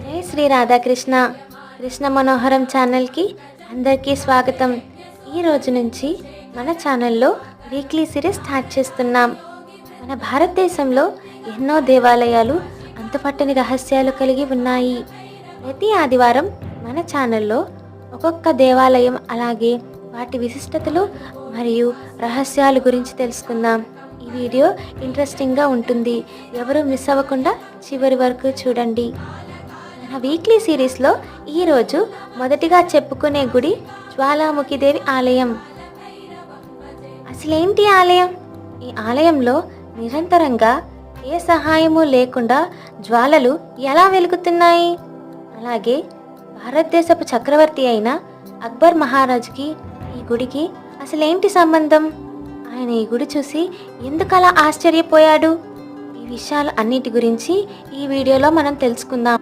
జై శ్రీ రాధాకృష్ణ కృష్ణ మనోహరం ఛానల్కి అందరికీ స్వాగతం. ఈ రోజు నుంచి మన ఛానల్లో వీక్లీ సిరీస్ స్టార్ట్ చేస్తున్నాం. మన భారతదేశంలో ఎన్నో దేవాలయాలు అంతుపట్టని రహస్యాలు కలిగి ఉన్నాయి. ప్రతి ఆదివారం మన ఛానల్లో ఒక్కొక్క దేవాలయం అలాగే వాటి విశిష్టతలు మరియు రహస్యాల గురించి తెలుసుకుందాం. ఈ వీడియో ఇంట్రెస్టింగ్గా ఉంటుంది. ఎవరు మిస్ అవ్వకుండా చివరి వరకు చూడండి. మన వీక్లీ సిరీస్లో ఈరోజు మొదటిగా చెప్పుకునే గుడి జ్వాలాముఖిదేవి ఆలయం. అసలేంటి ఆలయం? ఈ ఆలయంలో నిరంతరంగా ఏ సహాయము లేకుండా జ్వాలలు ఎలా వెలుగుతున్నాయి? అలాగే భారతదేశపు చక్రవర్తి అయిన అక్బర్ మహారాజుకి ఈ గుడికి అసలేంటి సంబంధం? ఆయన ఈ గుడి చూసి ఎందుకలా ఆశ్చర్యపోయాడు? ఈ విషయాలు అన్నిటి గురించి ఈ వీడియోలో మనం తెలుసుకుందాం.